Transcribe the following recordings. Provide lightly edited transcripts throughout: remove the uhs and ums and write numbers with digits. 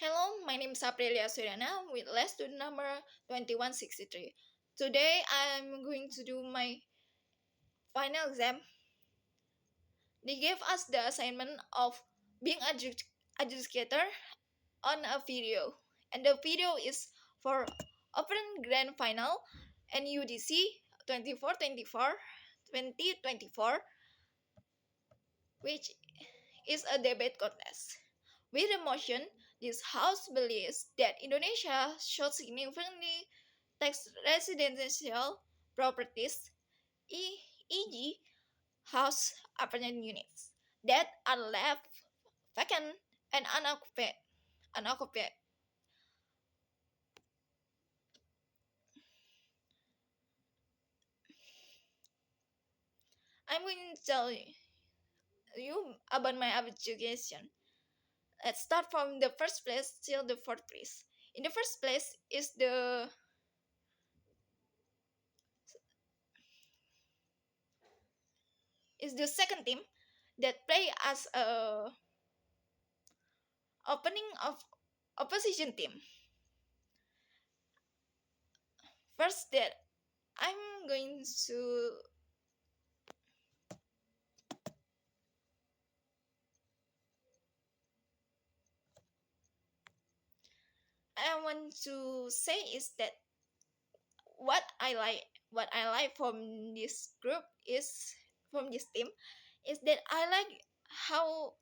Hello, my name is Aprillia Suryana with last student number 2163. Today I'm going to do my final exam. They gave us the assignment of being adjudicator on a video. And the video is for Open Grand Final and UDC 2424 2024, which is a debate contest. With the motion, this House believes that Indonesia should significantly tax residential properties, e.g., house apartment units, that are left vacant and unoccupied. I'm going to tell you about my education. Let's start from the first place till the fourth place. In the first place is the second team that play as a opening of opposition team. First that I'm going to I want to say is that what I like from this group is from this team is that I like how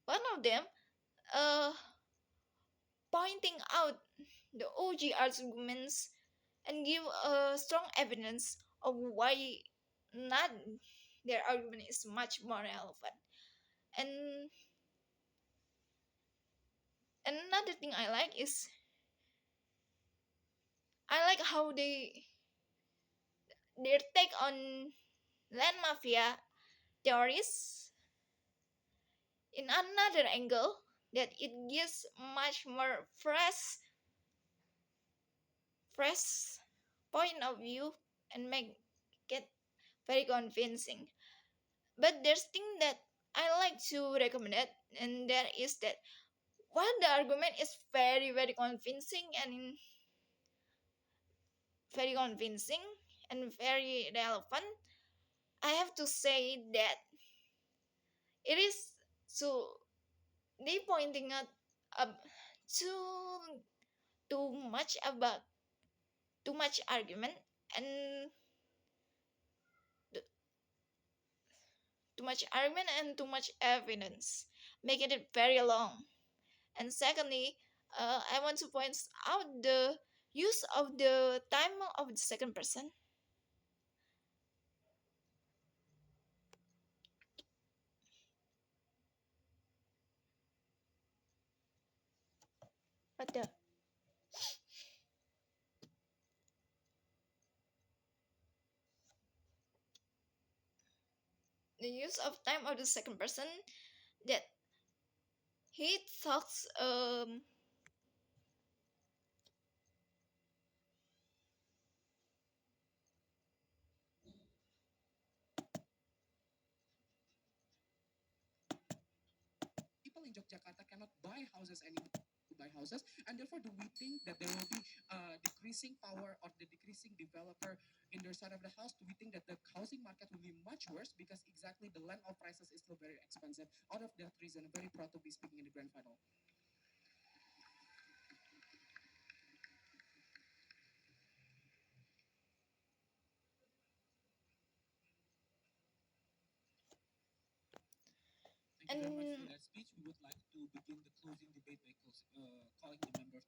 one of them uh pointing out the OG arguments and give a strong evidence of why not their argument is much more relevant. And another thing I like is I like how their take on land mafia theories in another angle that it gives much more fresh point of view and make it very convincing. But there's thing that I like to recommend it, and that is that while the argument is very convincing and very convincing and very relevant, I have to say that it is so they pointing out up too too much about too much argument and too much argument and too much evidence, making it very long. And secondly, I want to point out the use of the time of the second person. What the use of time of the second person that he talks People in Yogyakarta cannot buy houses anymore. To buy houses, and therefore, do we think that there will be decreasing power or the decreasing developer in their side of the house? Do we think that the housing market will be much worse because exactly the land of prices is still very expensive? Out of that reason, I'm very proud to be speaking in the grand final. Thank you very much for and that speech. We would like to begin the closing debate by calling the members.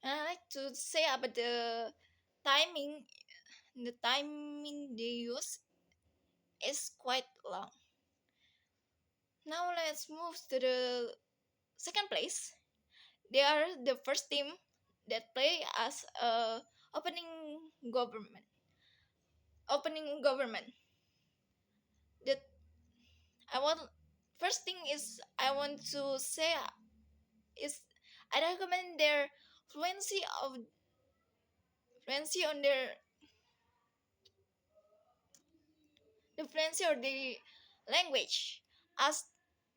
I like to say about timing. The timing they use is quite long. Now let's move to the second place. They are the first team that play as a government. Opening government. The I want first thing is I want to say is I recommend their fluency of fluency on their the fluency or the language, as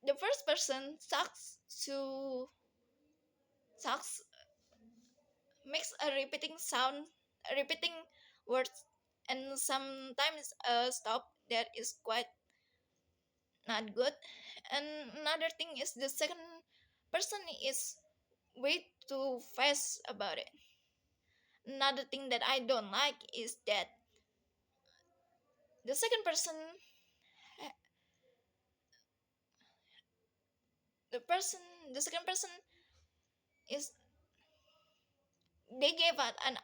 the first person sucks makes a repeating sound, repeating words, and sometimes a stop that is quite not good. And another thing is the second person is way too fast about it. Another thing that I don't like is that the second person, the person, the second person is they gave out an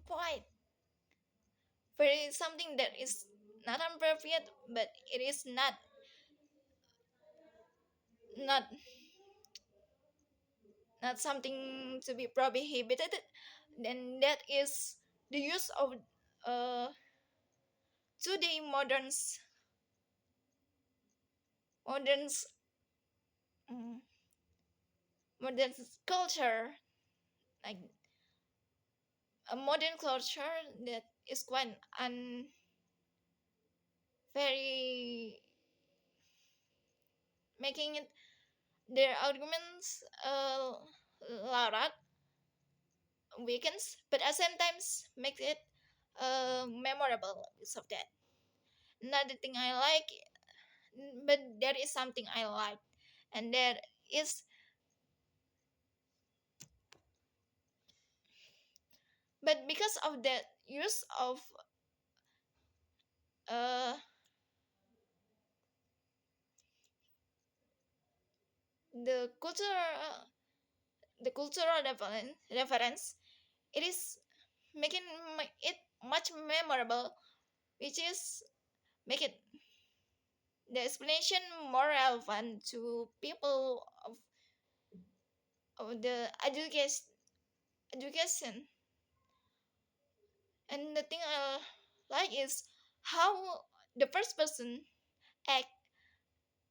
quite very something that is not appropriate, but it is not not something to be prohibited. Then that is the use of uh today moderns mm, modern culture, like a modern culture that is quite very making it their arguments loud weakens, but at the same times makes it memorable because of that. Another thing I like, but there is something I like, and there is, but because of that use of uh the cultural reference, it is making it much memorable, which is make it the explanation more relevant to people of the education. And the thing I like is how the first person act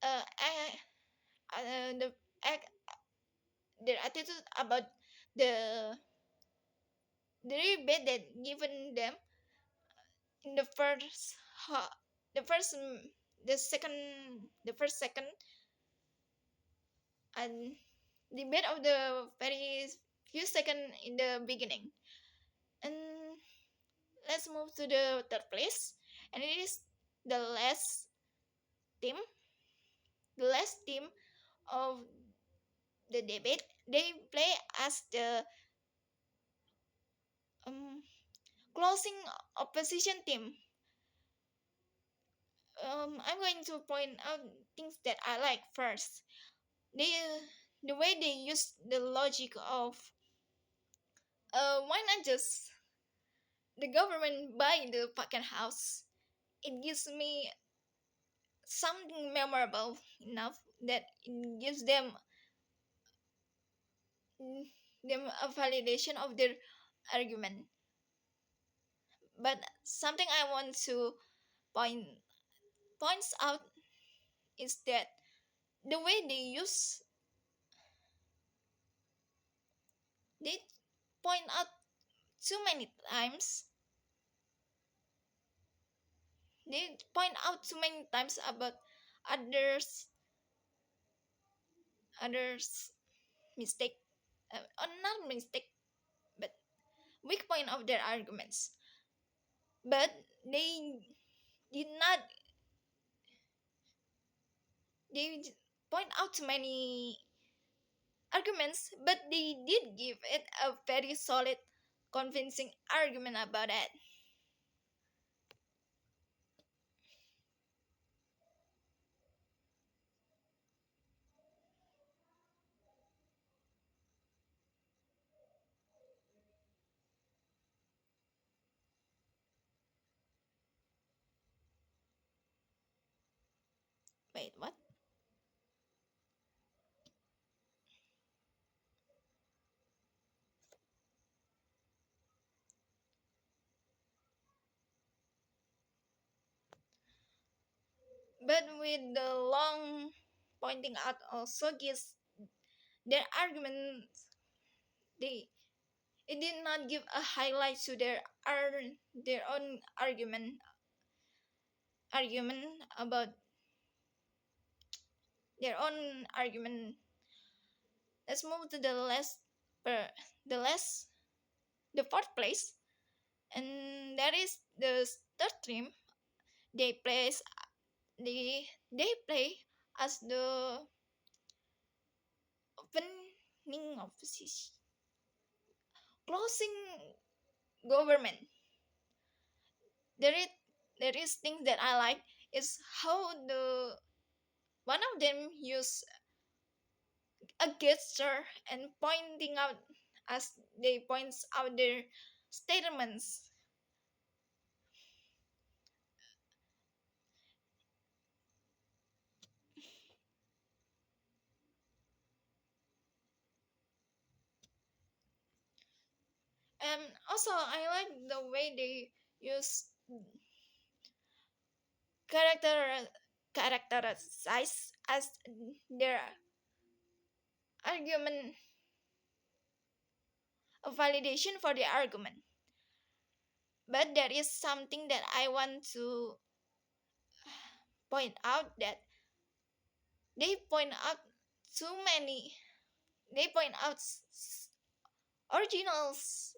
act the act their attitude about the the rebate that given them in the first the first the second the first second and the bit of the very few second in the beginning. And let's move to the third place, and it is the team last team of the debate. They play as the um, closing opposition team. I'm going to point out things that I like first. They the way they use the logic of why not just the government buy the fucking house. It gives me something memorable enough that it gives them a validation of their argument. But something I want to point points out is that the way they point out too many times they point out too many times about others others mistake, not mistake, but weak point of their arguments. But they did not they point out too many arguments, but they did give it a very solid convincing argument about it. Wait, what? But with the long pointing out also gives their arguments, they It did not give a highlight to their own argument about their own argument. Let's move to per the last the fourth place, and that is the third team. They plays they play as the opening opposition, closing government. There is there is things that I like is how the one of them use a gesture and pointing out as they points out their statements. And also I like the way they use character characterize as their argument, a validation for the argument. But there is something that I want to point out, that they point out too many they point out originals,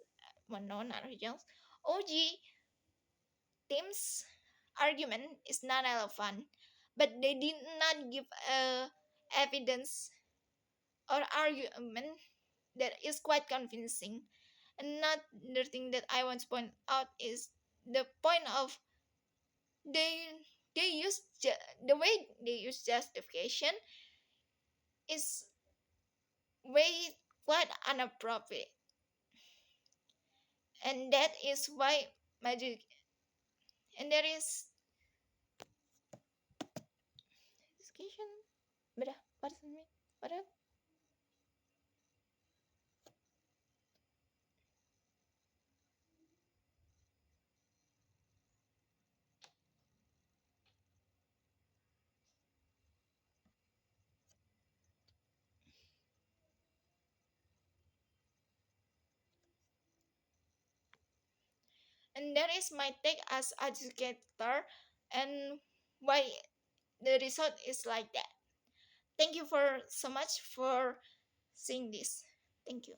well, no, not originals, OG team's argument is not relevant, but they did not give evidence or argument that is quite convincing. Another thing that I want to point out is the point of they the way they use justification is way quite inappropriate, and that is why magic and there is education. But what does it mean? What else? And that is my take as educator, and why the result is like that. Thank you for so much for seeing this. Thank you.